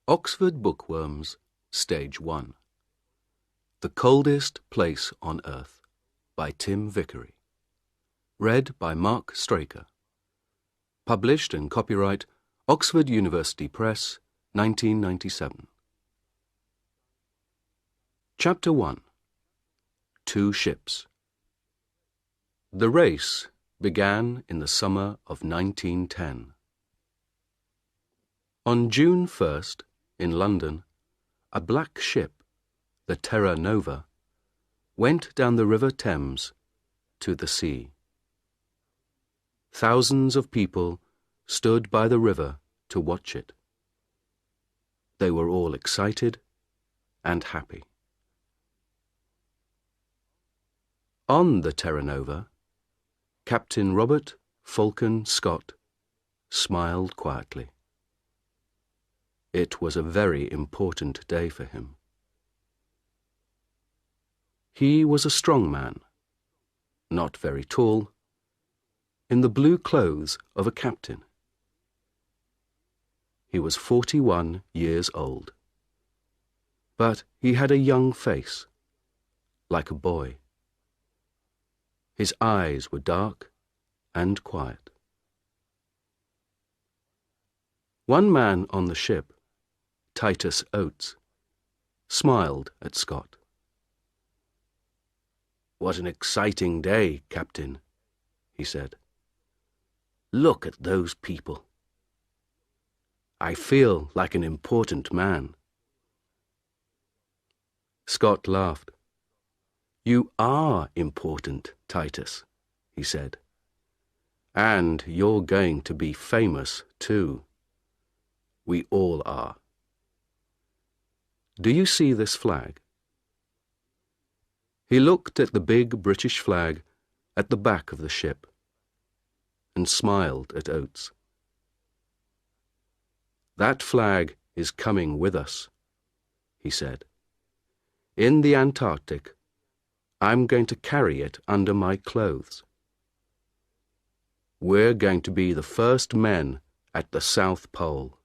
Oxford Bookworms, Stage 1. The Coldest Place on Earth, by Tim Vickery. Read by Mark Straker. Published and copyright Oxford University Press, 1997. Chapter 1. Two Ships. The race began in the summer of 1910. On June 1st, in London, a black ship, the Terra Nova, went down the River Thames to the sea. Thousands of people stood by the river to watch it. They were all excited and happy. On the Terra Nova, Captain Robert Falcon Scott smiled quietly. It was a very important day for him. He was a strong man, not very tall, in the blue clothes of a captain. He was 41 years old, but he had a young face, like a boy. His eyes were dark and quiet. One man on the ship, Titus Oates, smiled at Scott. "What an exciting day, Captain," he said. "Look at those people. I feel like an important man." Scott laughed. "You are important, Titus," he said. "And you're going to be famous, too. We all are. Do you see this flag?" He looked at the big British flag at the back of the ship and smiled at Oates. "That flag is coming with us," he said. "In the Antarctic, I'm going to carry it under my clothes. We're going to be the first men at the South Pole,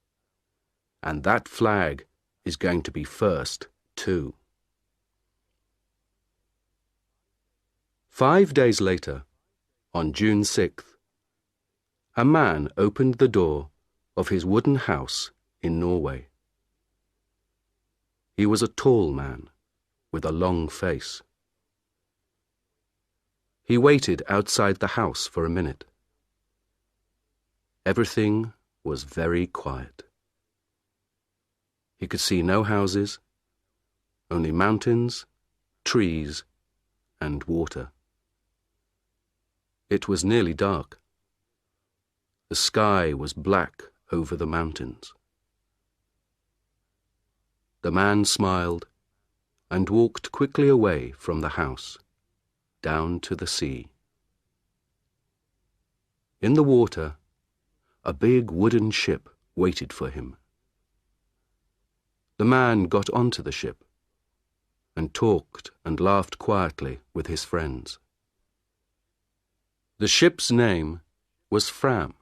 and that flag is going to be first, too." 5 days later, on June 6th, a man opened the door of his wooden house in Norway. He was a tall man with a long face. He waited outside the house for a minute. Everything was very quiet. He could see no houses, only mountains, trees, and water. It was nearly dark. The sky was black over the mountains. The man smiled and walked quickly away from the house, down to the sea. In the water, a big wooden ship waited for him. The man got onto the ship and talked and laughed quietly with his friends. The ship's name was Fram,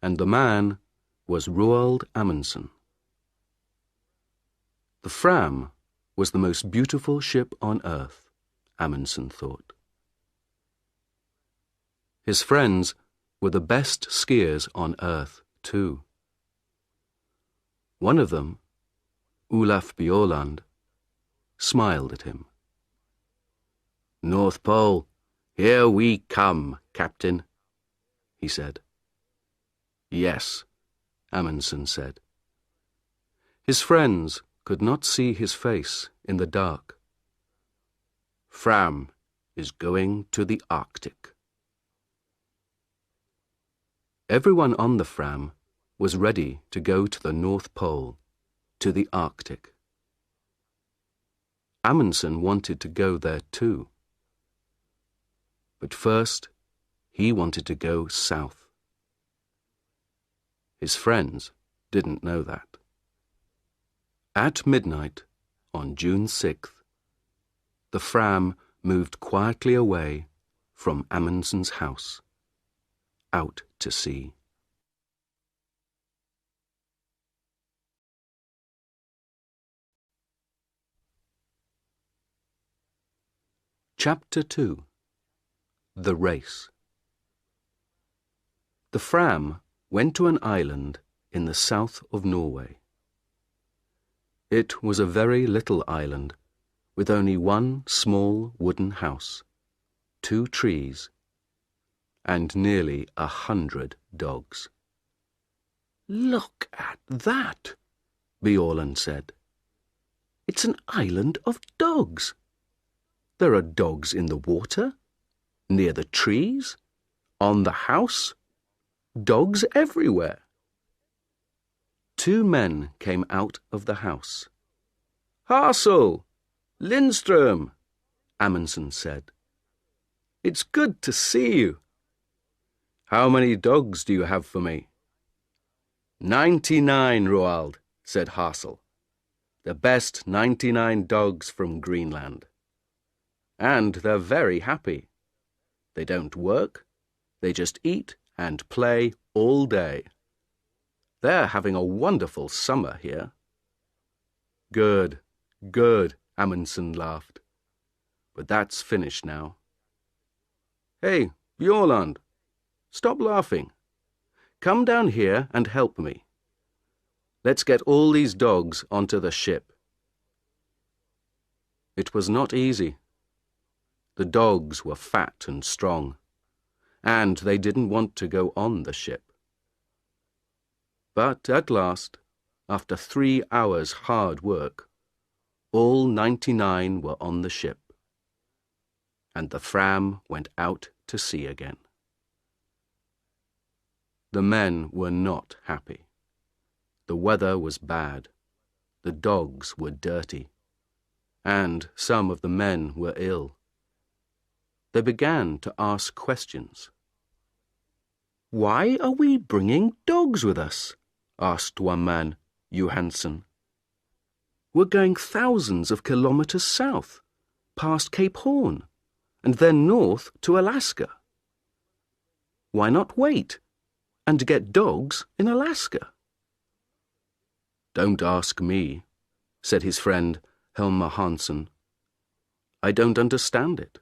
and the man was Roald Amundsen. The Fram was the most beautiful ship on earth, Amundsen thought. His friends were the best skiers on earth, too. One of them, Olaf Bjaaland, smiled at him. "North Pole, here we come, Captain," he said. "Yes," Amundsen said. His friends could not see his face in the dark. "Fram is going to the Arctic." Everyone on the Fram was ready to go to the North Pole, to the Arctic. Amundsen wanted to go there too. But first, he wanted to go south. His friends didn't know that. At midnight, on June 6th, the Fram moved quietly away from Amundsen's house, out to sea. Chapter 2. The Race. The Fram went to an island in the south of Norway. It was a very little island, with only one small wooden house, 2 trees, and nearly 100 dogs. "Look at that," Bjaaland said. "It's an island of dogs. There are dogs in the water, near the trees, on the house, dogs everywhere." 2 men came out of the house. "Hassel! Lindström!" Amundsen said. "It's good to see you. How many dogs do you have for me?" 99, Roald," said Hassel. "The best 99 dogs from Greenland. And they're very happy. They don't work, they just eat and play all day. They're having a wonderful summer here." "Good, good," Amundsen laughed. "But that's finished now." "Hey, Bjaaland, stop laughing. Come down here and help me. Let's get all these dogs onto the ship." It was not easy. The dogs were fat and strong, and they didn't want to go on the ship. But at last, after 3 hours' hard work, all 99 were on the ship, and the Fram went out to sea again. The men were not happy. The weather was bad, the dogs were dirty, and some of the men were ill. They began to ask questions. "Why are we bringing dogs with us?" asked one man, Johansson. "We're going thousands of kilometers south, past Cape Horn, and then north to Alaska. Why not wait and get dogs in Alaska?" "Don't ask me," said his friend Helmer Hansson. "I don't understand it."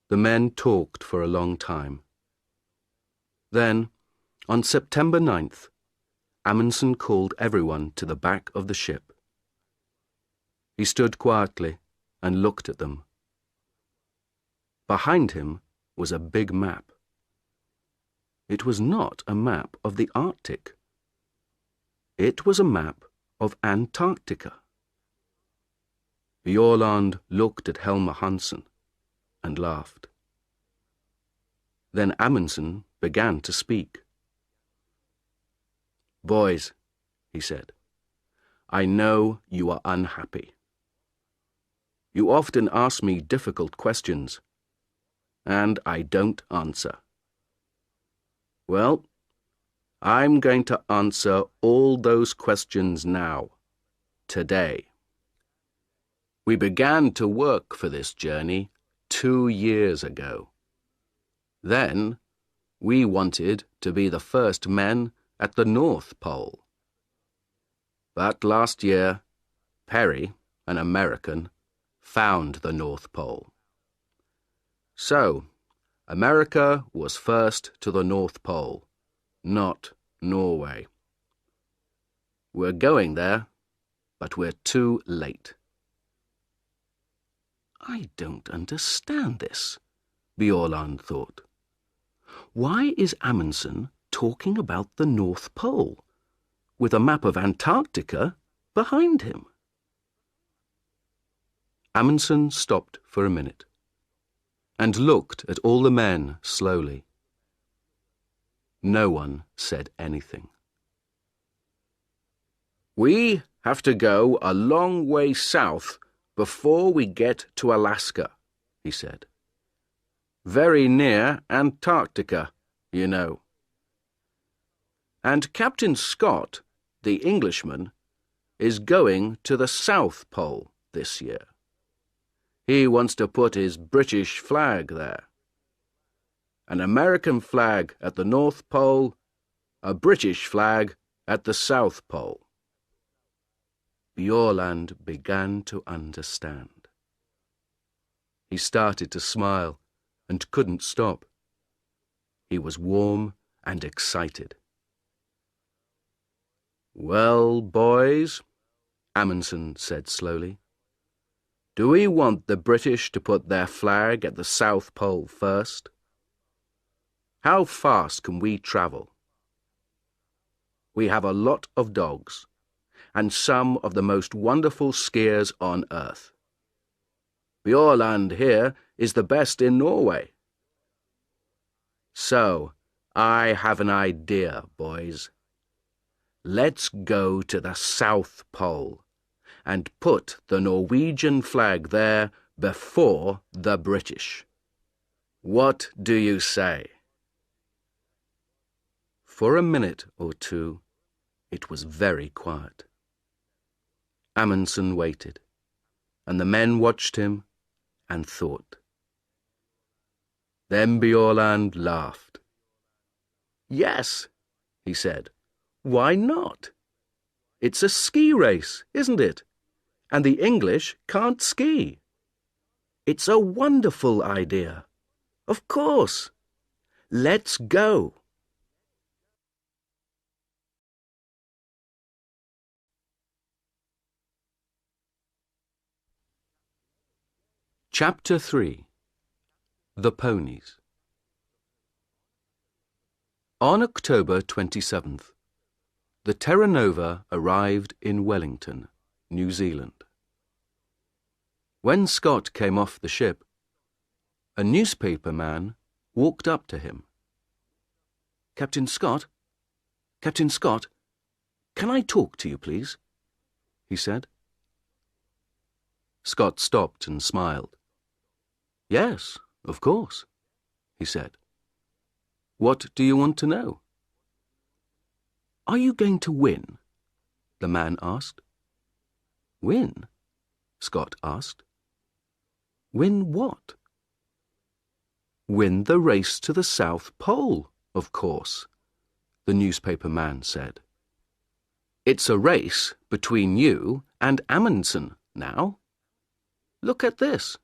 The men talked for a long time. Then, on September 9th, Amundsen called everyone to the back of the ship. He stood quietly and looked at them. Behind him was a big map. It was not a map of the Arctic. It was a map of Antarctica. Bjaaland looked at Helmer Hansson and laughed. Then Amundsen began to speak. "Boys," he said, "I know you are unhappy. You often ask me difficult questions, and I don't answer. Well, I'm going to answer all those questions now, today. We began to work for this journey 2 years ago. Then, we wanted to be the first men at the North Pole. But last year, Perry, an American, found the North Pole. So, America was first to the North Pole, not Norway. We're going there, but we're too late." "I don't understand this," Bjaaland thought. "Why is Amundsen talking about the North Pole, with a map of Antarctica behind him?" Amundsen stopped for a minute, and looked at all the men slowly. No one said anything. "We have to go a long way south before we get to Alaska," he said. "Very near Antarctica, you know. And Captain Scott, the Englishman, is going to the South Pole this year. He wants to put his British flag there. An American flag at the North Pole, a British flag at the South Pole." Bjaaland began to understand. He started to smile and couldn't stop. He was warm and excited. "Well, boys," Amundsen said slowly, "do we want the British to put their flag at the South Pole first? How fast can we travel? We have a lot of dogs, and some of the most wonderful skiers on earth. Bjørland here is the best in Norway. So, I have an idea, boys. Let's go to the South Pole and put the Norwegian flag there before the British. What do you say?" For a minute or two, it was very quiet. Amundsen waited, and the men watched him and thought. Then Bjørland laughed. "Yes," he said. "Why not? It's a ski race, isn't it? And the English can't ski. It's a wonderful idea. Of course. Let's go." Chapter 3. The Ponies. On October 27th, the Terra Nova arrived in Wellington, New Zealand. When Scott came off the ship, a newspaper man walked up to him. Captain Scott, can I talk to you, please?" he said. Scott stopped and smiled. "Yes, of course," he said. "What do you want to know?" "Are you going to win?" the man asked. "Win?" Scott asked. "Win what?" "Win the race to the South Pole, of course," the newspaper man said. "It's a race between you and Amundsen now. Look at this."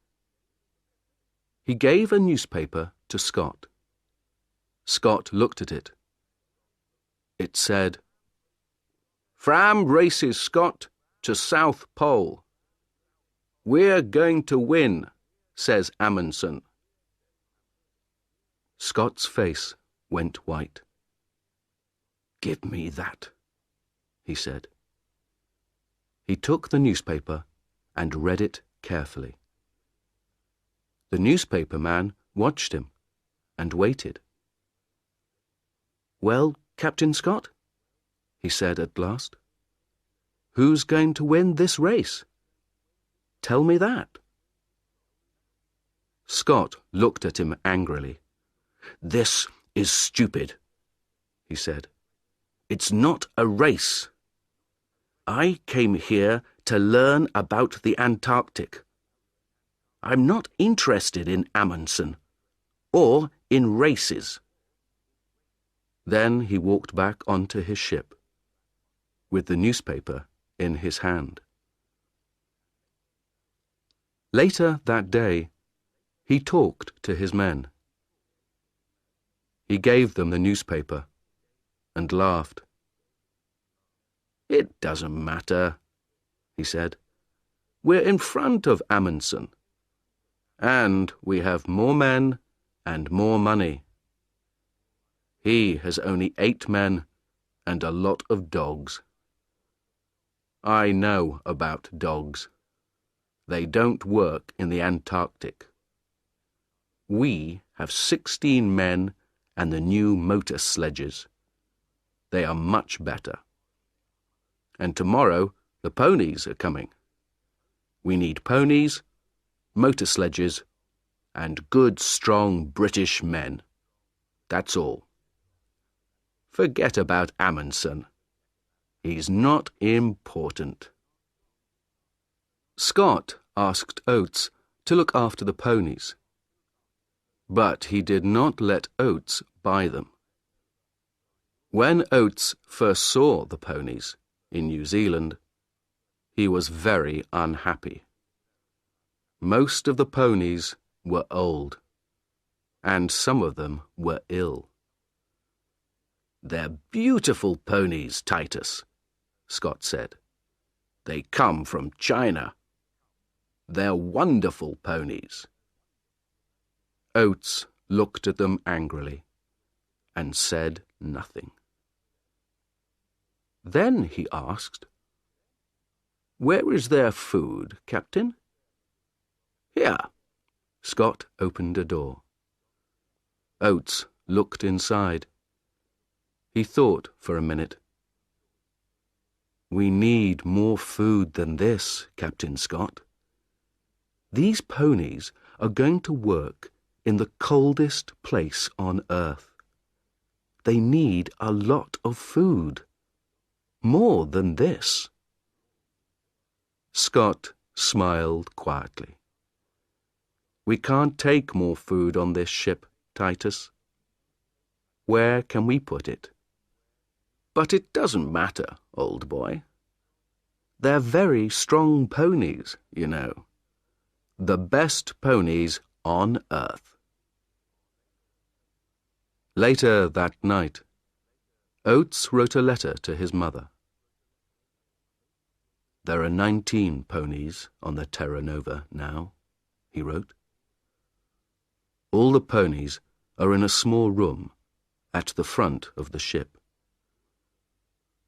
He gave a newspaper to Scott. Scott looked at it. It said, "Fram races Scott to South Pole. We're going to win, says Amundsen." Scott's face went white. "Give me that," he said. He took the newspaper and read it carefully. The newspaper man watched him and waited. "Well, Captain Scott," he said at last, "who's going to win this race? Tell me that." Scott looked at him angrily. "This is stupid," he said. "It's not a race. I came here to learn about the Antarctic. I'm not interested in Amundsen or in races." Then he walked back onto his ship, with the newspaper in his hand. Later that day, he talked to his men. He gave them the newspaper and laughed. "It doesn't matter," he said. "We're in front of Amundsen. And we have more men and more money. He has only 8 men and a lot of dogs. I know about dogs. They don't work in the Antarctic. We have 16 men and the new motor sledges. They are much better. And tomorrow the ponies are coming. We need ponies, motor sledges, and good, strong British men. That's all. Forget about Amundsen. He's not important." Scott asked Oates to look after the ponies, but he did not let Oates buy them. When Oates first saw the ponies in New Zealand, he was very unhappy. Most of the ponies were old, and some of them were ill. "They're beautiful ponies, Titus," Scott said. "They come from China. They're wonderful ponies." Oates looked at them angrily and said nothing. Then he asked, "Where is their food, Captain?" "Here." Scott opened a door. Oates looked inside. He thought for a minute. "We need more food than this, Captain Scott. These ponies are going to work in the coldest place on earth. They need a lot of food. More than this." Scott smiled quietly. "We can't take more food on this ship, Titus. Where can we put it?" "But it doesn't matter, old boy. They're very strong ponies, you know. The best ponies on earth." Later that night, Oates wrote a letter to his mother. "There are 19 ponies on the Terra Nova now," he wrote. "All the ponies are in a small room at the front of the ship.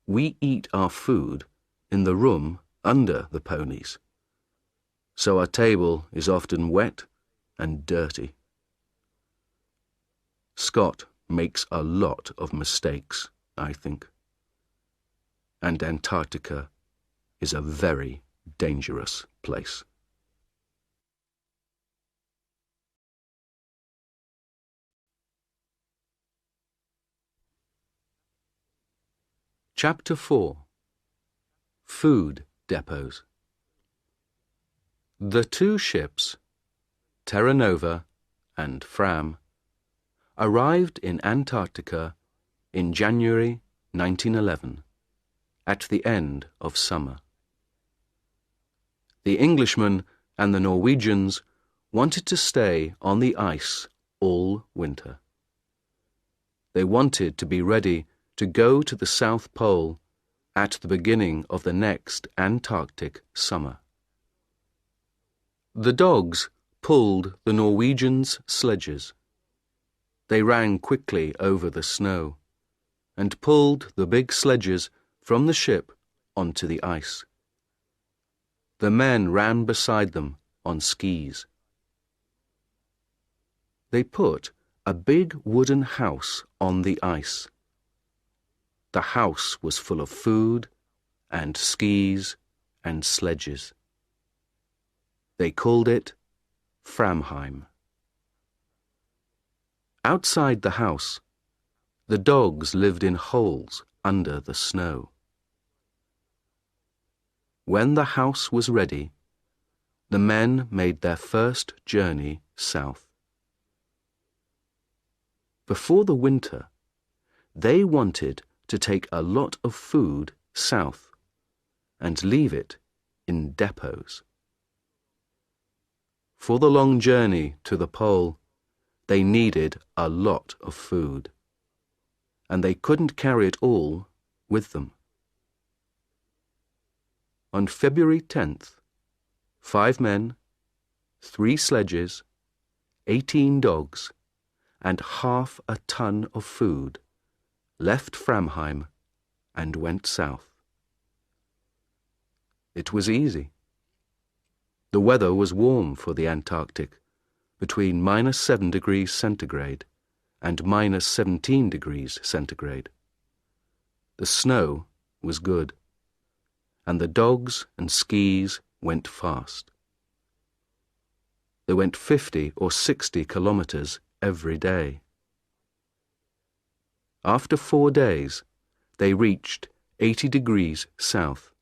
We eat our food in the room under the ponies, so our table is often wet and dirty. Scott makes a lot of mistakes, I think. And Antarctica is a very dangerous place." Chapter 4. Food Depots. The two ships, Terra Nova and Fram, arrived in Antarctica in January 1911, at the end of summer. The Englishmen and the Norwegians wanted to stay on the ice all winter. They wanted to be ready to go to the South Pole at the beginning of the next Antarctic summer. The dogs pulled the Norwegians' sledges. They ran quickly over the snow and pulled the big sledges from the ship onto the ice. The men ran beside them on skis. They put a big wooden house on the ice. The house was full of food and skis and sledges. They called it Framheim. Outside the house, the dogs lived in holes under the snow. When the house was ready, the men made their first journey south. Before the winter, they wanted to take a lot of food south and leave it in depots. For the long journey to the pole, they needed a lot of food, and they couldn't carry it all with them. On February 10th, 5 men, 3 sledges, 18 dogs, and half a ton of food left Framheim and went south. It was easy. The weather was warm for the Antarctic, between -7 degrees centigrade and -17 degrees centigrade. The snow was good, and the dogs and skis went fast. They went 50 or 60 kilometers every day. After 4 days, they reached 80 degrees south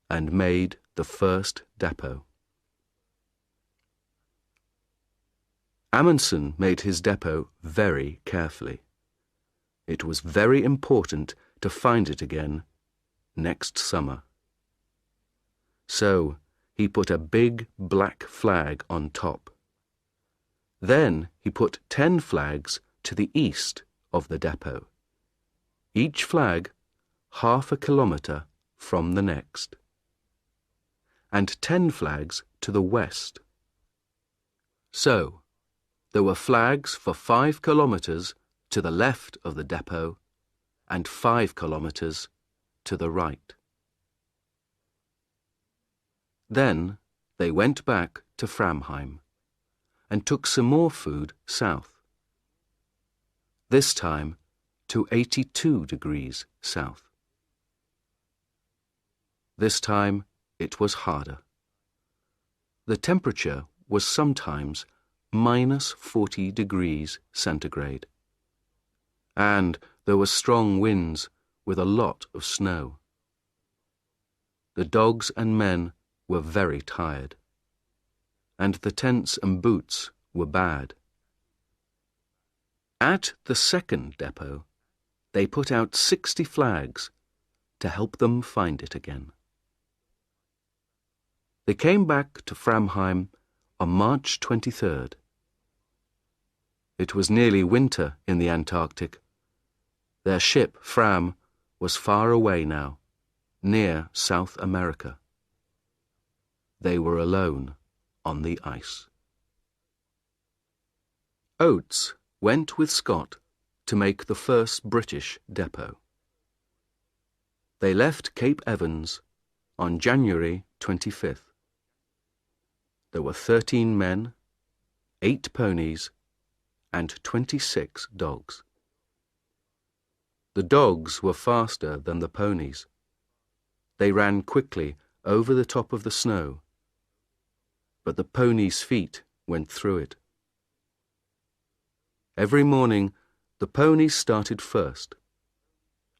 and made the first depot. Amundsen made his depot very carefully. It was very important to find it again next summer. So he put a big black flag on top. Then he put 10 flags to the east of the depot, each flag half a kilometre from the next, and 10 flags to the west. So, there were flags for 5 kilometres to the left of the depot and 5 kilometres to the right. Then they went back to Framheim and took some more food south, this time to 82 degrees south. This time it was harder. The temperature was sometimes minus 40 degrees centigrade, and there were strong winds with a lot of snow. The dogs and men were very tired, and the tents and boots were bad. At the second depot, they put out 60 flags to help them find it again. They came back to Framheim on March 23rd. It was nearly winter in the Antarctic. Their ship, Fram, was far away now, near South America. They were alone on the ice. Oates went with Scott to make the first British depot. They left Cape Evans on January 25th. There were 13 men, 8 ponies, and 26 dogs. The dogs were faster than the ponies. They ran quickly over the top of the snow, but the ponies' feet went through it. Every morning, the ponies started first,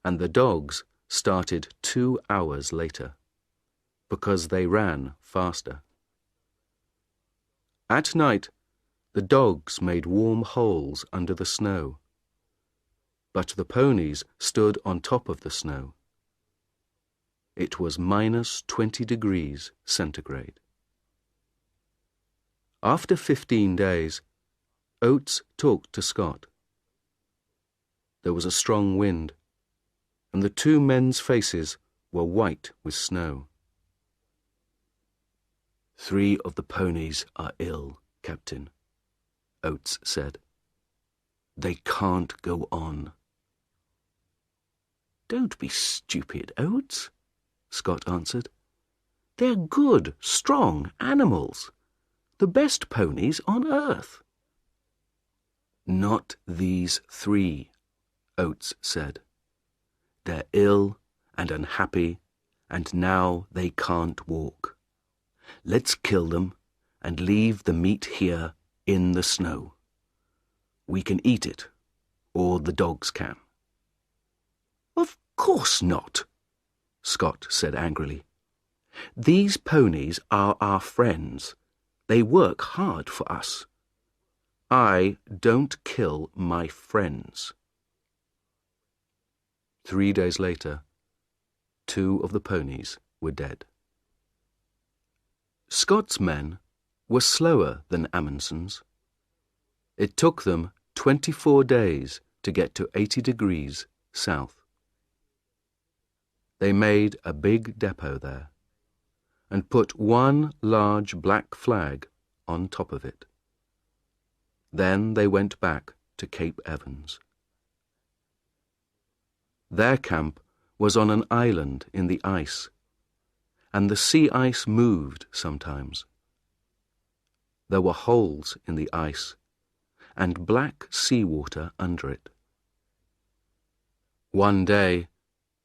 and the dogs started 2 hours later, because they ran faster. At night, the dogs made warm holes under the snow, but the ponies stood on top of the snow. It was minus 20 degrees centigrade. After 15 days, Oates talked to Scott. There was a strong wind, and the 2 men's faces were white with snow. 3 of the ponies are ill, Captain, Oates said. They can't go on. Don't be stupid, Oates, Scott answered. They're good, strong animals, the best ponies on earth. Not these 3, Oates said. They're ill and unhappy, and now they can't walk. Let's kill them and leave the meat here in the snow. We can eat it, or the dogs can. Of course not, Scott said angrily. These ponies are our friends. They work hard for us. I don't kill my friends. 3 days later, 2 of the ponies were dead. Scott's men were slower than Amundsen's. It took them 24 days to get to 80 degrees south. They made a big depot there and put 1 large black flag on top of it. Then they went back to Cape Evans. Their camp was on an island in the ice, and the sea ice moved sometimes. There were holes in the ice and black seawater under it. One day,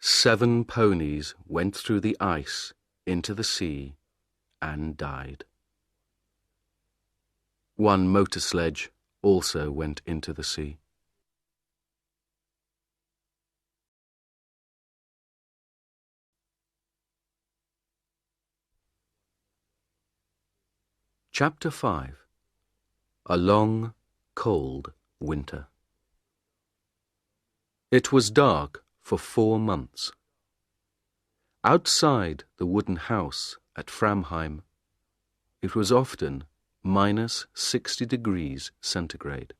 7 ponies went through the ice into the sea and died. 1 motor sledge also went into the sea. Chapter 5. A long, cold winter. It was dark for 4 months. Outside the wooden house at Framheim, It was often -60 degrees centigrade.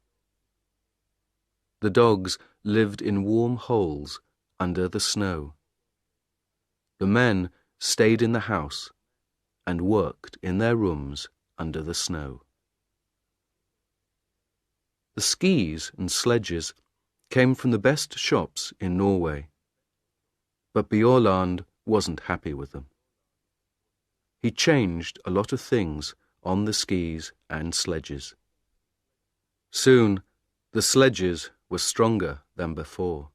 The dogs lived in warm holes under the snow. The men stayed in the house and worked in their rooms under the snow. The skis and sledges came from the best shops in Norway, but Bjaaland wasn't happy with them. He changed a lot of things on the skis and sledges. Soon, the sledges were stronger than before.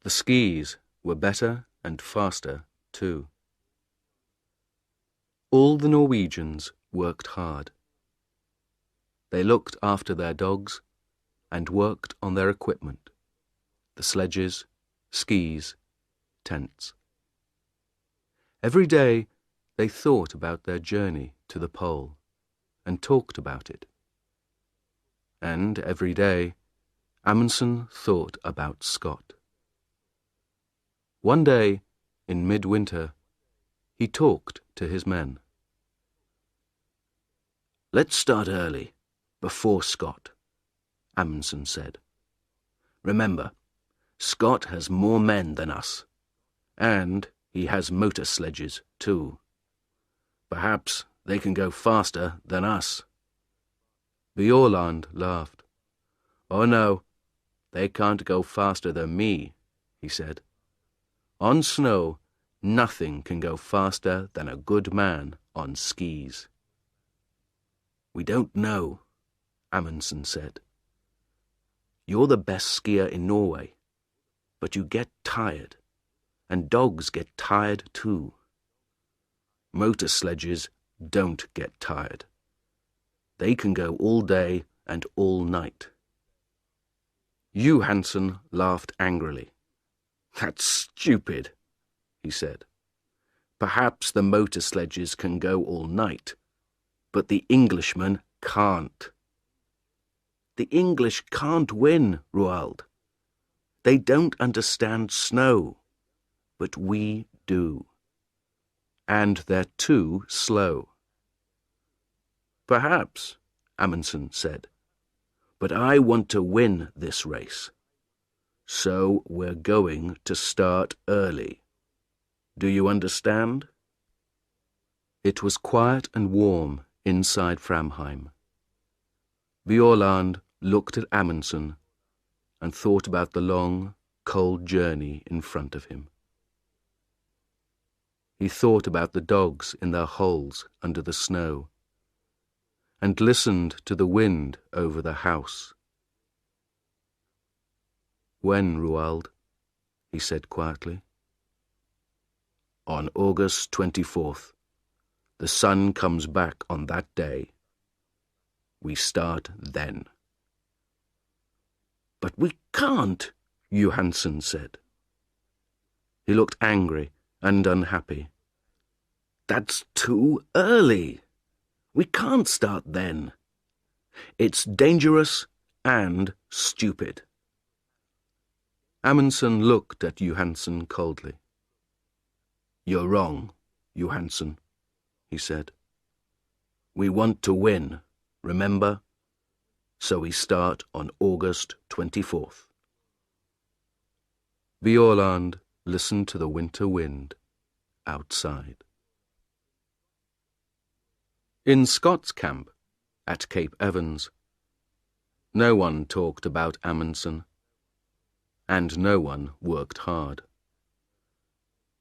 The skis were better and faster too. All the Norwegians worked hard. They looked after their dogs and worked on their equipment, the sledges, skis, tents. Every day they thought about their journey to the pole and talked about it. And every day Amundsen thought about Scott. One day, in midwinter, he talked to his men. "Let's start early, before Scott," Amundsen said. "Remember, Scott has more men than us, and he has motor sledges too. Perhaps they can go faster than us." Bjaaland laughed. "Oh no, they can't go faster than me," he said. "On snow, nothing can go faster than a good man on skis." "We don't know," Amundsen said. "You're the best skier in Norway, but you get tired, and dogs get tired too. Motor sledges don't get tired. They can go all day and all night." Johansen laughed angrily. "That's stupid," he said. "Perhaps the motor sledges can go all night, but the Englishmen can't." "The English can't win, Roald. They don't understand snow, but we do. And they're too slow." "Perhaps," Amundsen said, "but I want to win this race. So we're going to start early. Do you understand?" It was quiet and warm inside Framheim. Bjaaland looked at Amundsen and thought about the long, cold journey in front of him. He thought about the dogs in their holes under the snow, and listened to the wind over the house. "When, Roald?" he said quietly. "On August 24th. The sun comes back on that day. We start then." "But we can't," Johansen said. He looked angry and unhappy. "That's too early. We can't start then. It's dangerous and stupid." Amundsen looked at Johansen coldly. "You're wrong, Johansen," he said. "We want to win, remember? So we start on August 24th. Bjaaland listened to the winter wind outside. In Scott's camp, at Cape Evans, no one talked about Amundsen, and no one worked hard.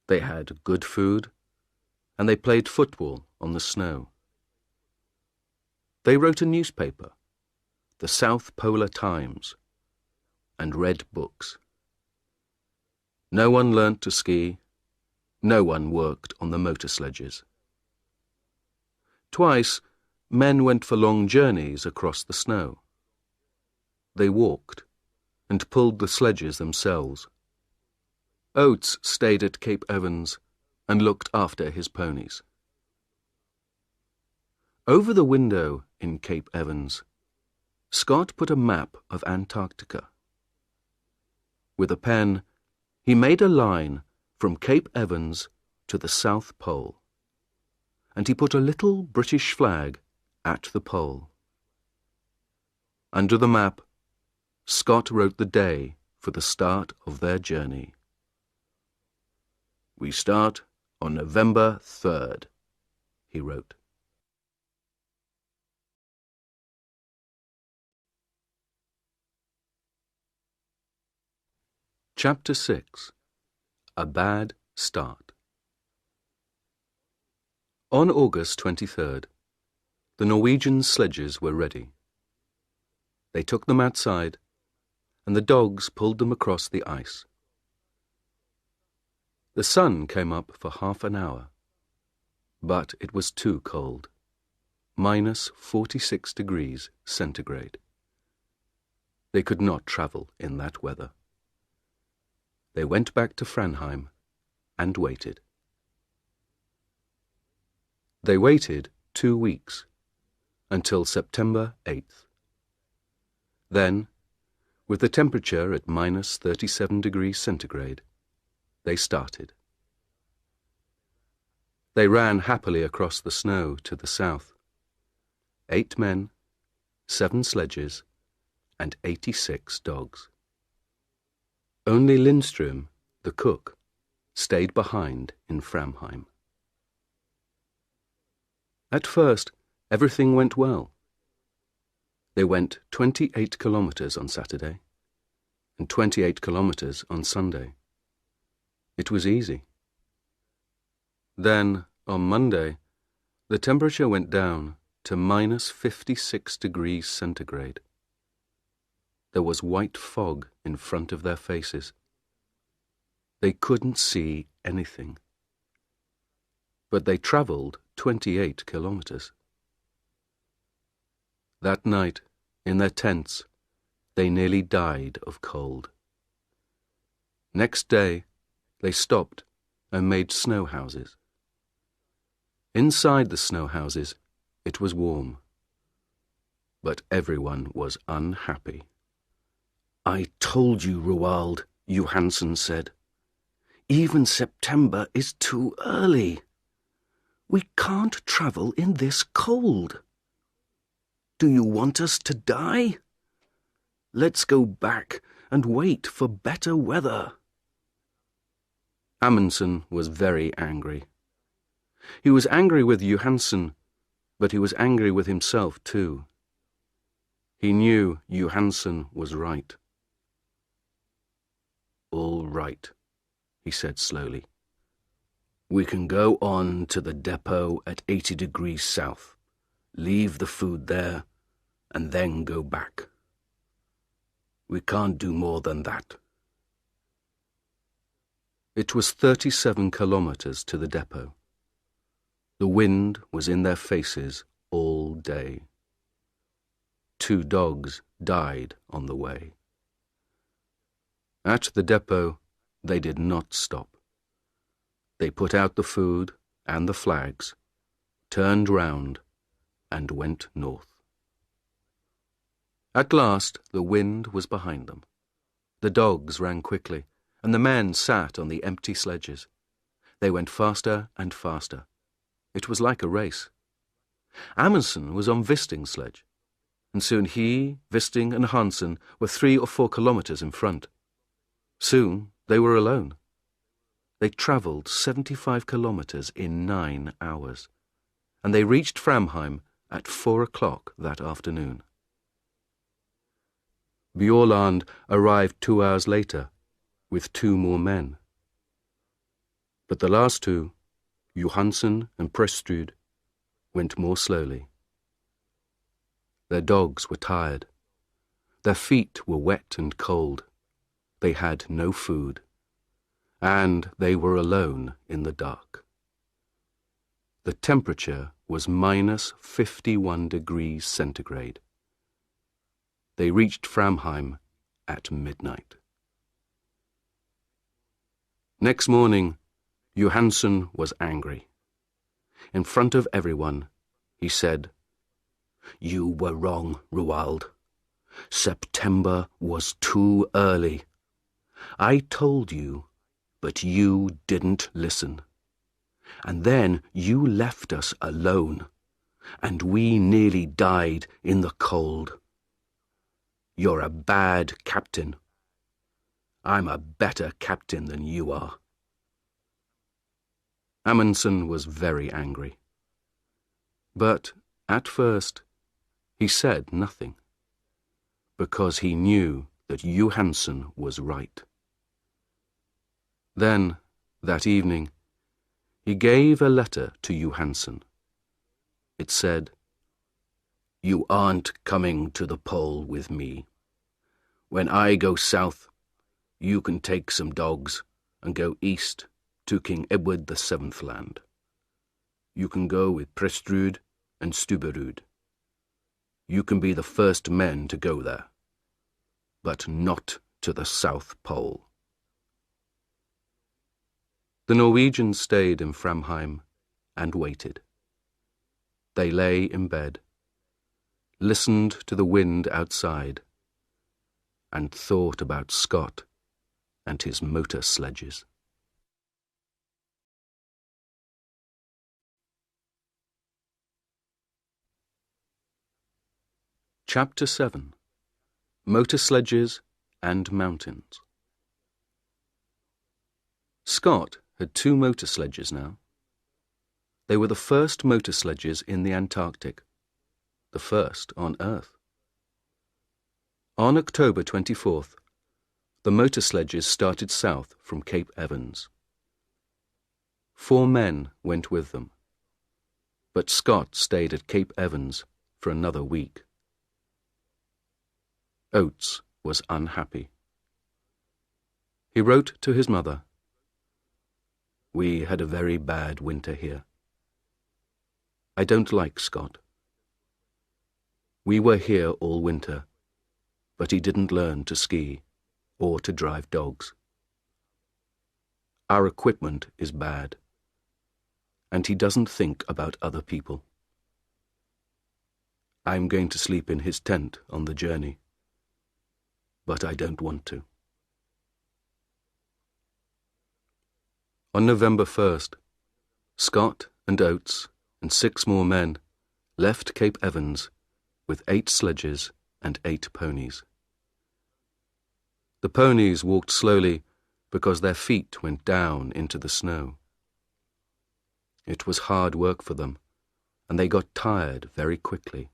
They had good food, and they played football on the snow. They wrote a newspaper, the South Polar Times, and read books. No one learnt to ski, no one worked on the motor sledges. Twice, men went for long journeys across the snow. They walked and pulled the sledges themselves. Oates stayed at Cape Evans and looked after his ponies. Over the window in Cape Evans, Scott put a map of Antarctica. With a pen, he made a line from Cape Evans to the South Pole. and he put a little British flag at the pole. Under the map, Scott wrote the day for the start of their journey. "We start on November 3rd, he wrote. Chapter 6. A Bad Start. On August 23rd, the Norwegian sledges were ready. They took them outside, and the dogs pulled them across the ice. The sun came up for half an hour, but it was too cold, -46 degrees centigrade. They could not travel in that weather. They went back to Framheim and waited. They waited 2 weeks, until September 8th. Then, with the temperature at -37 degrees centigrade, they started. They ran happily across the snow to the south. 8 men, 7 sledges, and 86 dogs. Only Lindström, the cook, stayed behind in Framheim. At first, everything went well. They went 28 kilometers on Saturday and 28 kilometers on Sunday. It was easy. Then, on Monday, the temperature went down to -56 degrees centigrade. There was white fog in front of their faces. They couldn't see anything. But they travelled 28 kilometers. That night, in their tents, they nearly died of cold. Next day, they stopped and made snow houses. Inside the snow houses, it was warm. But everyone was unhappy. "I told you, Roald," Johansen said. "Even September is too early. We can't travel in this cold. Do you want us to die? Let's go back and wait for better weather." Amundsen was very angry. He was angry with Johansen, but he was angry with himself too. He knew Johansen was right. "All right," he said slowly. "We can go on to the depot at 80 degrees south, leave the food there, and then go back. We can't do more than that." It was 37 kilometers to the depot. The wind was in their faces all day. 2 dogs died on the way. At the depot, they did not stop. They put out the food and the flags, turned round, and went north. At last, the wind was behind them. The dogs ran quickly, and the men sat on the empty sledges. They went faster and faster. It was like a race. Amundsen was on Wisting's sledge, and soon he, Wisting, and Hansen were 3 or 4 kilometers in front. Soon they were alone. They travelled 75 kilometers in 9 hours, and they reached Framheim at 4 o'clock that afternoon. Bjaaland arrived 2 hours later with 2 more men. But the last 2, Johansen and Prestrud, went more slowly. Their dogs were tired. Their feet were wet and cold. They had no food, and they were alone in the dark. The temperature was -51 degrees centigrade. They reached Framheim at midnight. Next morning, Johansen was angry. In front of everyone, he said, "You were wrong, Roald. September was too early. I told you, but you didn't listen. And then you left us alone, and we nearly died in the cold. You're a bad captain. I'm a better captain than you are." Amundsen was very angry. But at first he said nothing, because he knew that Johansen was right. Then, that evening, he gave a letter to Johansen. It said, "You aren't coming to the pole with me. When I go south, you can take some dogs and go east to King Edward VII's land. You can go with Prestrud and Stubberud. You can be the first men to go there, but not to the South Pole." The Norwegians stayed in Framheim and waited. They lay in bed, listened to the wind outside, and thought about Scott and his motor sledges. Chapter 7. Motor Sledges and Mountains. Scott had 2 motor sledges now. They were the first motor sledges in the Antarctic, the first on Earth. On October 24th, the motor sledges started south from Cape Evans. 4 men went with them, but Scott stayed at Cape Evans for another week. Oates was unhappy. He wrote to his mother, "We had a very bad winter here. I don't like Scott. We were here all winter, but he didn't learn to ski or to drive dogs. Our equipment is bad, and he doesn't think about other people. I'm going to sleep in his tent on the journey, but I don't want to." On November 1st, Scott and Oates and 6 more men left Cape Evans with 8 sledges and 8 ponies. The ponies walked slowly because their feet went down into the snow. It was hard work for them, and they got tired very quickly.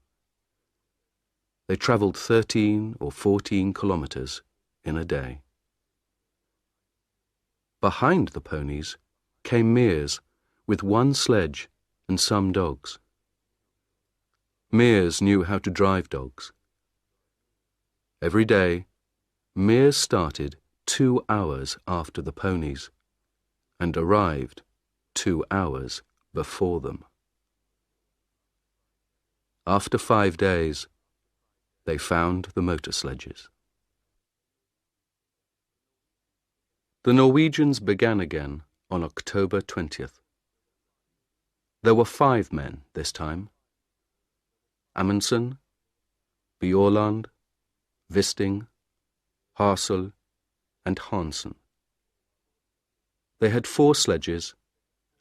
They travelled 13 or 14 kilometers in a day. Behind the ponies came Mears with 1 sledge and some dogs. Mears knew how to drive dogs. Every day, Mears started 2 hours after the ponies and arrived 2 hours before them. After 5 days, they found the motor sledges. The Norwegians began again on October 20th. There were 5 men this time: Amundsen, Bjaaland, Wisting, Harsel, and Hansen. They had 4 sledges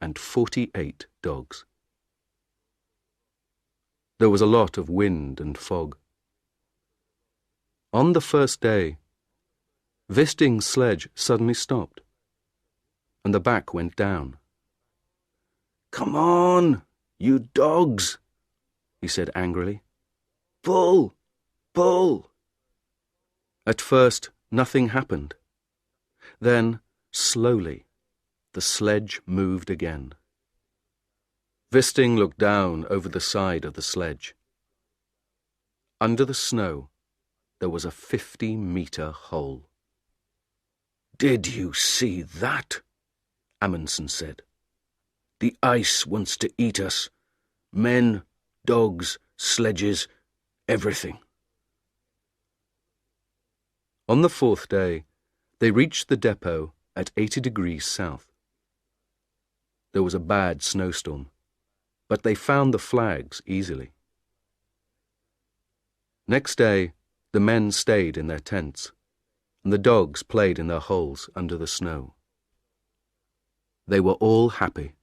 and 48 dogs. There was a lot of wind and fog. On the first day, Wisting's sledge suddenly stopped, and the back went down. "Come on, you dogs," he said angrily. "Pull, pull." At first, nothing happened. Then, slowly, the sledge moved again. Wisting looked down over the side of the sledge. Under the snow, there was a 50-meter hole. "Did you see that?" Amundsen said. "The ice wants to eat us. Men, dogs, sledges, everything." On the 4th day, they reached the depot at 80 degrees south. There was a bad snowstorm, but they found the flags easily. Next day, the men stayed in their tents, and the dogs played in their holes under the snow. They were all happy,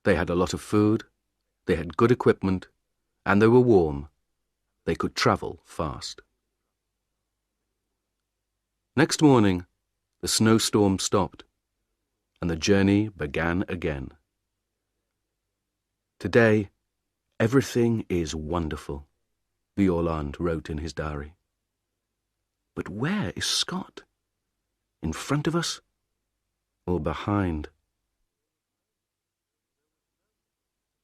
They had a lot of food, they had good equipment, and they were warm. They could travel fast. Next morning, the snowstorm stopped, and the journey began again. Today, everything is wonderful, Bjaaland wrote in his diary. But where is Scott? In front of us or behind?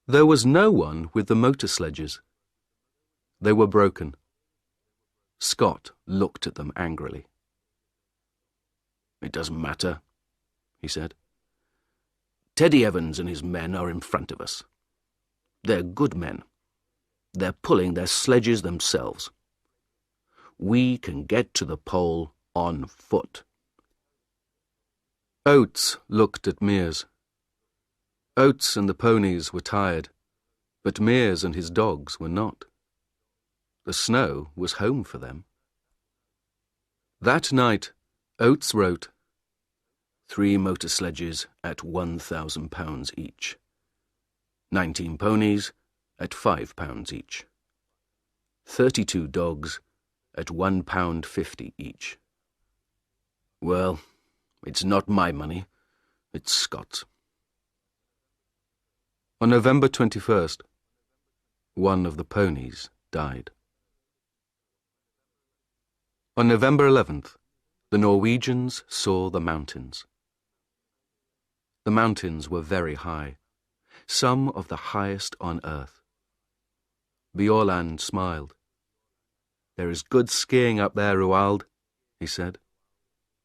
There was no one with the motor sledges. They were broken. Scott looked at them angrily. "It doesn't matter," he said. "Teddy Evans and his men are in front of us. They're good men. They're pulling their sledges themselves. We can get to the pole on foot." Oates looked at Mears. Oates and the ponies were tired, but Mears and his dogs were not. The snow was home for them. That night, Oates wrote, 3 motor sledges at £1,000 each. 19 ponies at £5 each. 32 dogs at £1.50 each. Well, it's not my money, it's Scott's. On November 21st, one of the ponies died. On November 11th, the Norwegians saw the mountains. The mountains were very high, some of the highest on earth. Bjaaland smiled. "There is good skiing up there, Roald," he said.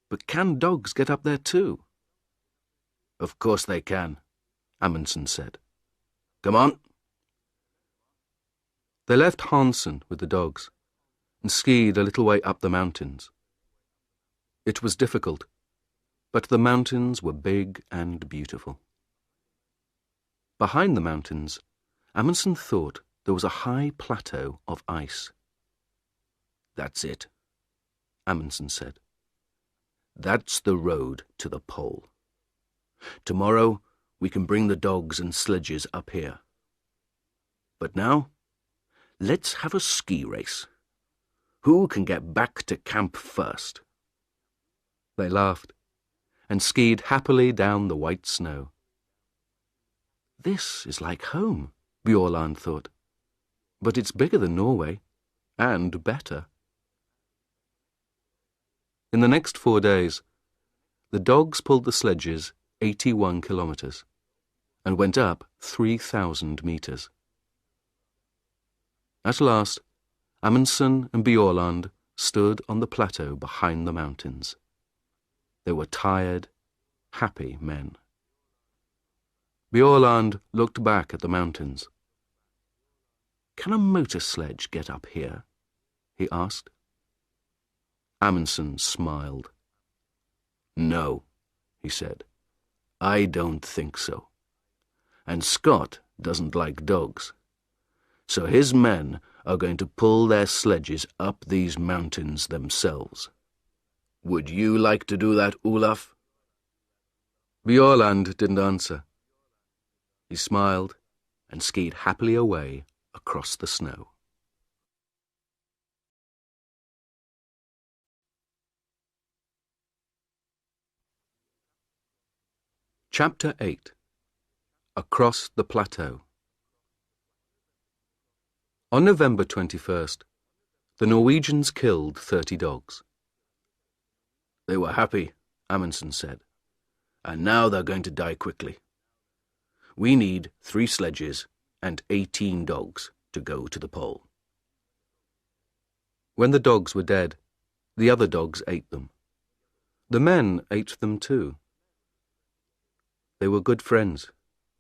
"But can dogs get up there too?" "Of course they can," Amundsen said. "Come on." They left Hansen with the dogs and skied a little way up the mountains. It was difficult, but the mountains were big and beautiful. Behind the mountains, Amundsen thought there was a high plateau of ice. "That's it," Amundsen said. "That's the road to the pole. Tomorrow we can bring the dogs and sledges up here. But now, let's have a ski race. Who can get back to camp first?" They laughed and skied happily down the white snow. "This is like home," Bjaaland thought. "But it's bigger than Norway, and better." In the next 4 days, the dogs pulled the sledges 81 kilometers and went up 3,000 meters. At last, Amundsen and Bjaaland stood on the plateau behind the mountains. They were tired, happy men. Bjaaland looked back at the mountains. "Can a motor sledge get up here?" he asked. Amundsen smiled. "No," he said. "I don't think so. And Scott doesn't like dogs. So his men are going to pull their sledges up these mountains themselves. Would you like to do that, Olaf?" Bjaaland didn't answer. He smiled and skied happily away across the snow. Chapter 8. Across the Plateau. On November 21st, the Norwegians killed 30 dogs. "They were happy," Amundsen said, "and now they're going to die quickly. We need 3 sledges and 18 dogs to go to the pole." When the dogs were dead, the other dogs ate them. The men ate them too. They were good friends,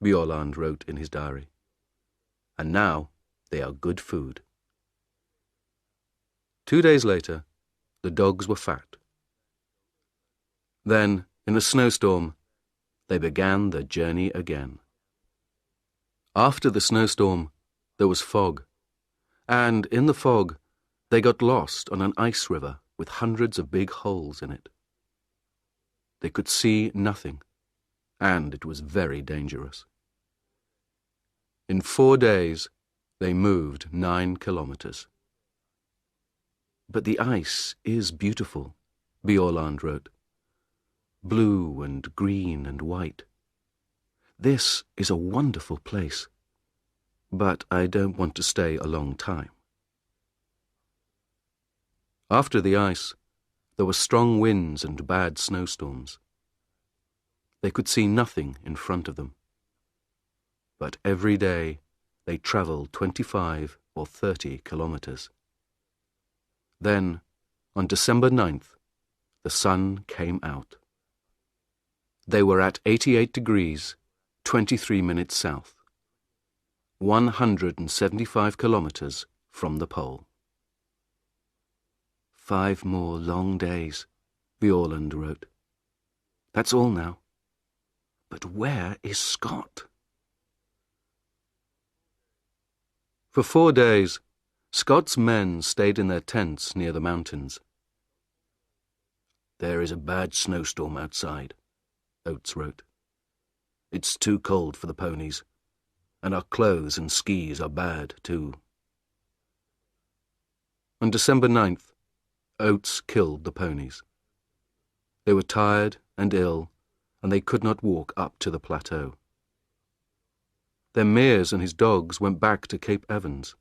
Bjaaland wrote in his diary. And now they are good food. 2 days later, the dogs were fat. Then, in a snowstorm, they began their journey again. After the snowstorm, there was fog, and in the fog, they got lost on an ice river with hundreds of big holes in it. They could see nothing, and it was very dangerous. In 4 days, they moved 9 kilometers. But the ice is beautiful, Bjaaland wrote. Blue and green and white. This is a wonderful place, but I don't want to stay a long time. After the ice, there were strong winds and bad snowstorms. They could see nothing in front of them. But every day they travelled 25 or 30 kilometers. Then, on December 9th, the sun came out. They were at 88 degrees, 23 minutes south, 175 kilometers from the pole. 5 more long days, Bjaaland wrote. That's all now. But where is Scott? For 4 days, Scott's men stayed in their tents near the mountains. There is a bad snowstorm outside, Oates wrote. It's too cold for the ponies, and our clothes and skis are bad too. On December 9th, Oates killed the ponies. They were tired and ill, and they could not walk up to the plateau. Then Mears and his dogs went back to Cape Evans.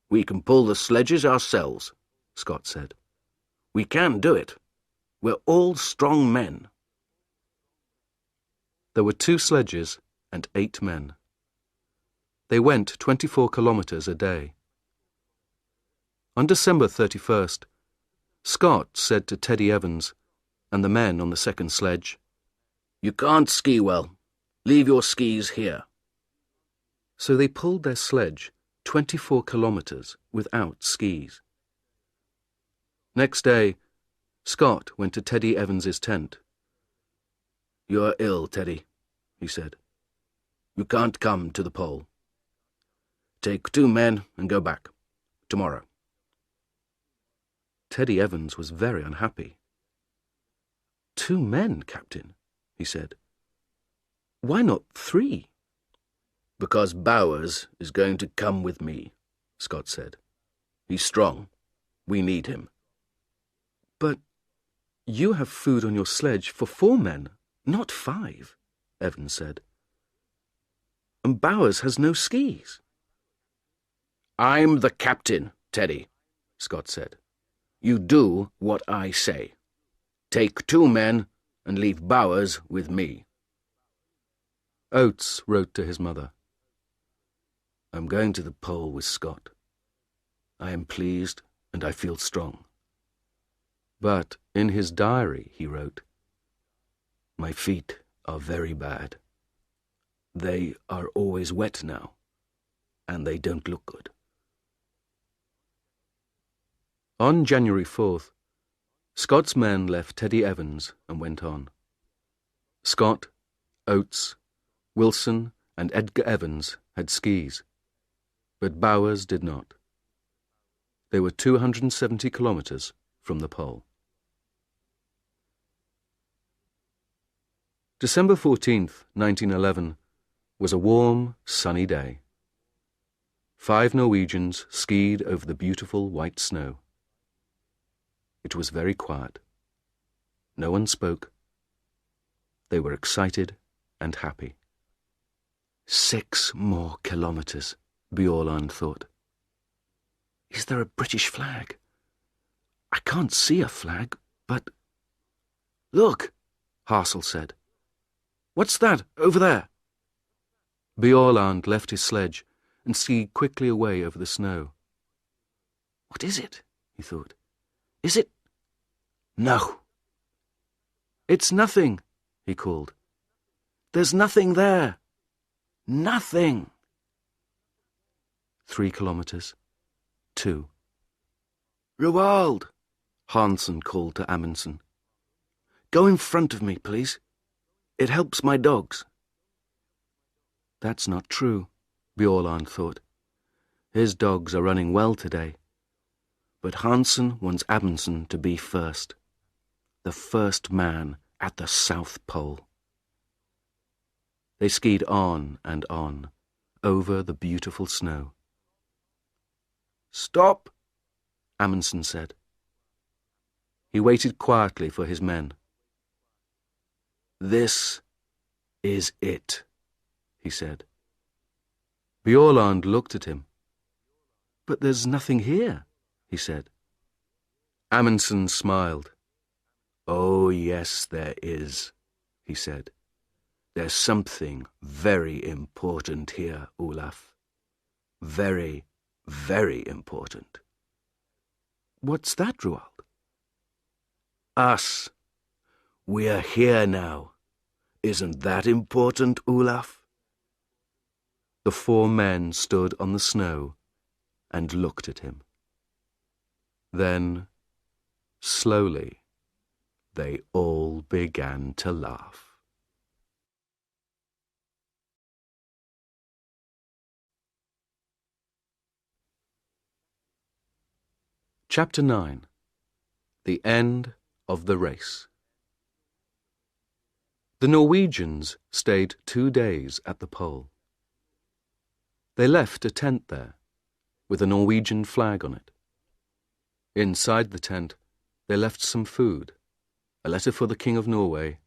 We can pull the sledges ourselves, Scott said. We can do it. We're all strong men. There were 2 sledges and 8 men. They went 24 kilometers a day. On December 31st, Scott said to Teddy Evans and the men on the second sledge, You can't ski well. Leave your skis here. So they pulled their sledge 24 kilometers without skis. Next day, Scott went to Teddy Evans's tent. You're ill, Teddy, he said. You can't come to the pole. Take 2 men and go back. Tomorrow. Teddy Evans was very unhappy. 2 men, Captain, he said. Why not 3? Because Bowers is going to come with me, Scott said. He's strong. We need him. But you have food on your sledge for 4 men, not 5, Evans said. And Bowers has no skis. I'm the captain, Teddy, Scott said. You do what I say. Take 2 men and leave Bowers with me. Oates wrote to his mother. I'm going to the pole with Scott. I am pleased and I feel strong. But in his diary he wrote, My feet are very bad. They are always wet now, and they don't look good. On January 4th, Scott's men left Teddy Evans and went on. Scott, Oates, Wilson and Edgar Evans had skis, but Bowers did not. They were 270 kilometers from the pole. December 14th, 1911, was a warm, sunny day. 5 Norwegians skied over the beautiful white snow. It was very quiet. No one spoke. They were excited and happy. 6 more kilometers, Bjaaland thought. Is there a British flag? I can't see a flag, but... Look, Hassel said. What's that over there? Bjaaland left his sledge and skied quickly away over the snow. What is it? He thought. Is it? No. It's nothing, he called. There's nothing there. Nothing. 3 kilometers. 2. Roald, Hansen called to Amundsen. Go in front of me, please. It helps my dogs. That's not true, Bjaaland thought. His dogs are running well today. But Hansen wants Amundsen to be first. The first man at the South Pole. They skied on and on, over the beautiful snow. "Stop," Amundsen said. He waited quietly for his men. "This is it," he said. Bjaaland looked at him. "But there's nothing here," he said. Amundsen smiled. "Oh, yes, there is," he said. "There's something very important here, Olaf. Very, very important." "What's that, Roald?" "Us. We're here now. Isn't that important, Olaf?" The four men stood on the snow and looked at him. Then, slowly, they all began to laugh. Chapter 9. The End of the Race. The Norwegians stayed 2 days at the pole. They left a tent there, with a Norwegian flag on it. Inside the tent, they left some food, a letter for the King of Norway,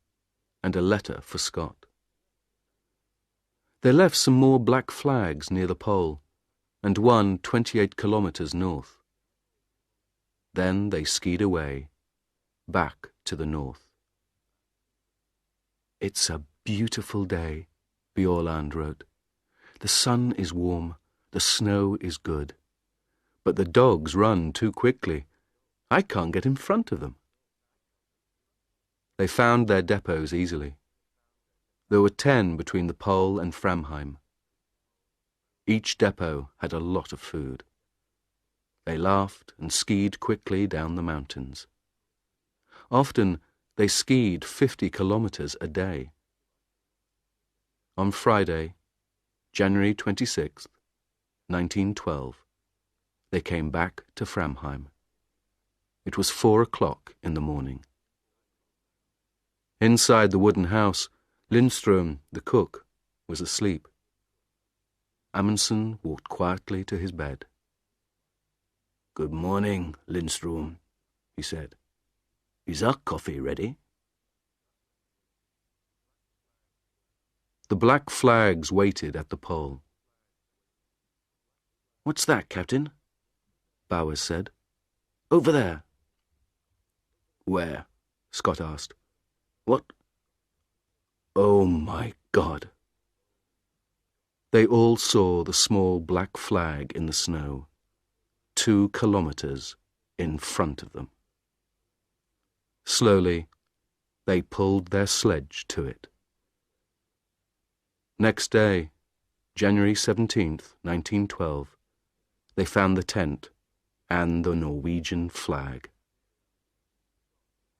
and a letter for Scott. They left some more black flags near the pole, and one 28 kilometers north. Then they skied away, back to the north. "It's a beautiful day," Bjaaland wrote. "The sun is warm, the snow is good. But the dogs run too quickly. I can't get in front of them." They found their depots easily. There were 10 between the pole and Framheim. Each depot had a lot of food. They laughed and skied quickly down the mountains. Often they skied 50 kilometers a day. On Friday, January 26th, 1912, they came back to Framheim. It was 4 o'clock in the morning. Inside the wooden house, Lindström, the cook, was asleep. Amundsen walked quietly to his bed. "Good morning, Lindström," he said. "Is our coffee ready?" The black flags waited at the pole. "What's that, Captain?" Bowers said. "Over there." "Where?" Scott asked. "What? Oh, my God." They all saw the small black flag in the snow, 2 kilometers in front of them. Slowly, they pulled their sledge to it. Next day, January 17th, 1912, they found the tent and the Norwegian flag.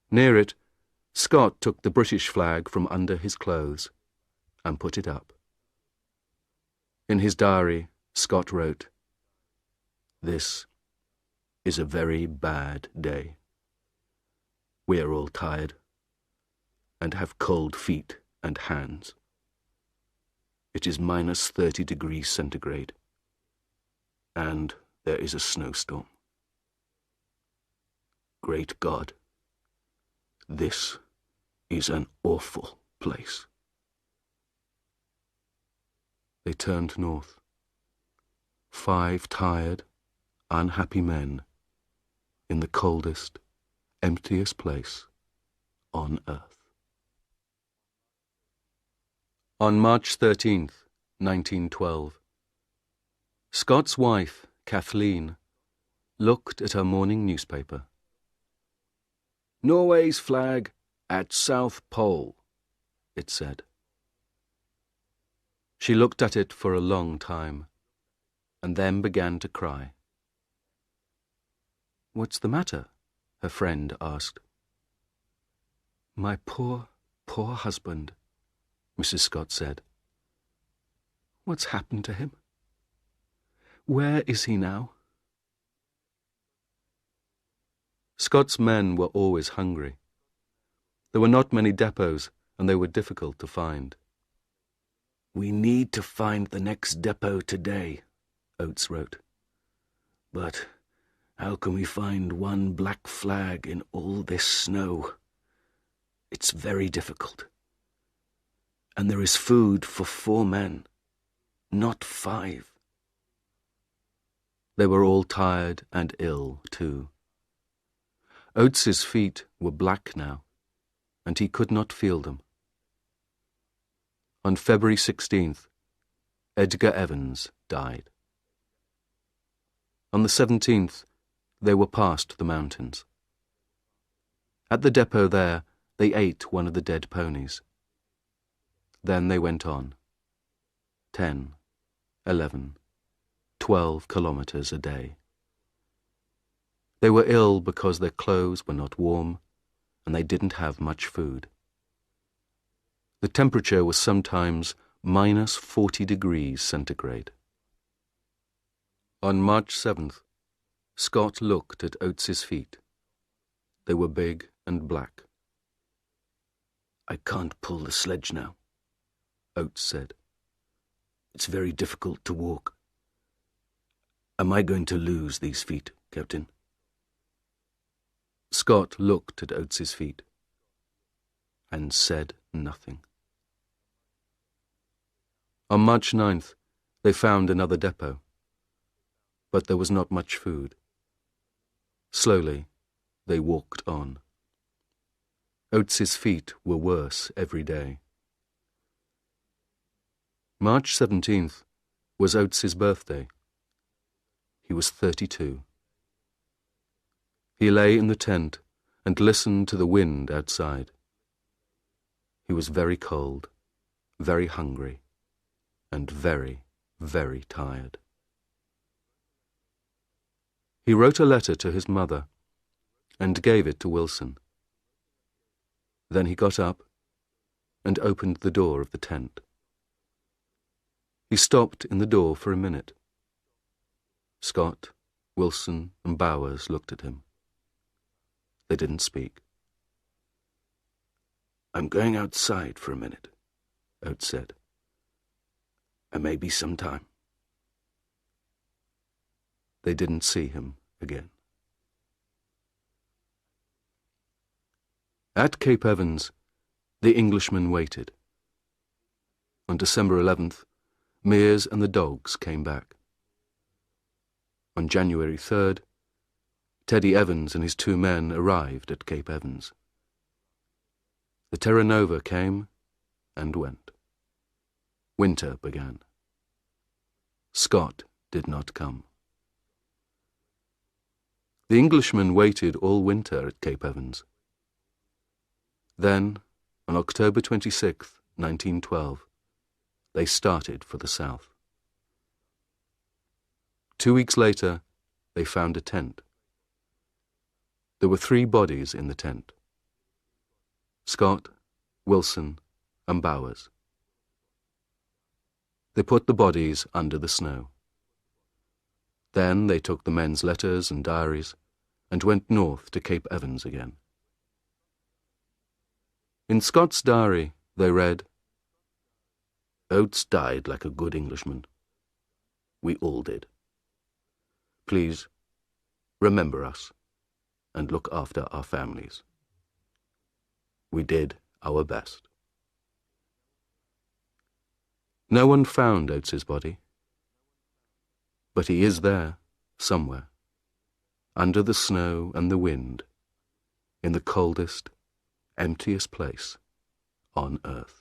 Near it, Scott took the British flag from under his clothes and put it up. In his diary, Scott wrote, "This is a very bad day. We are all tired and have cold feet and hands. It is minus 30 degrees centigrade, and there is a snowstorm. Great God, this is an awful place." They turned north. 5 tired, unhappy men in the coldest, emptiest place on earth. On March 13th, 1912, Scott's wife, Kathleen, looked at her morning newspaper. "Norway's flag at South Pole," it said. She looked at it for a long time, and then began to cry. "What's the matter?" her friend asked. "My poor, poor husband," Mrs. Scott said. "What's happened to him? Where is he now?" Scott's men were always hungry. There were not many depots, and they were difficult to find. "We need to find the next depot today," Oates wrote. "But how can we find one black flag in all this snow? It's very difficult. And there is food for 4 men, not 5. They were all tired and ill, too. Oates's feet were black now, and he could not feel them. On February 16th, Edgar Evans died. On the 17th, they were past the mountains. At the depot there, they ate one of the dead ponies. Then they went on. 10, 11, 12 kilometers a day. They were ill because their clothes were not warm, and they didn't have much food. The temperature was sometimes minus 40 degrees centigrade. On March 7th, Scott looked at Oates's feet. They were big and black. "I can't pull the sledge now," Oates said. "It's very difficult to walk. Am I going to lose these feet, Captain?" Scott looked at Oates's feet and said nothing. On March 9th, they found another depot, but there was not much food. Slowly, they walked on. Oates's feet were worse every day. March 17th was Oates's birthday. He was 32. He lay in the tent and listened to the wind outside. He was very cold, very hungry, and very, very tired. He wrote a letter to his mother and gave it to Wilson. Then he got up and opened the door of the tent. He stopped in the door for a minute. Scott, Wilson, and Bowers looked at him. They didn't speak. "I'm going outside for a minute," Oates said. "I may be some time." They didn't see him again. At Cape Evans, the Englishmen waited. On December 11th, Mears and the dogs came back. On January 3rd, Teddy Evans and his 2 men arrived at Cape Evans. The Terra Nova came and went. Winter began. Scott did not come. The Englishmen waited all winter at Cape Evans. Then, on October 26th, 1912, they started for the south. 2 weeks later, they found a tent. There were 3 bodies in the tent: Scott, Wilson, and Bowers. They put the bodies under the snow. Then they took the men's letters and diaries and went north to Cape Evans again. In Scott's diary, they read, "Oates died like a good Englishman. We all did. Please, remember us and look after our families. We did our best." No one found Oates's body, but he is there, somewhere, under the snow and the wind, in the coldest, emptiest place on earth.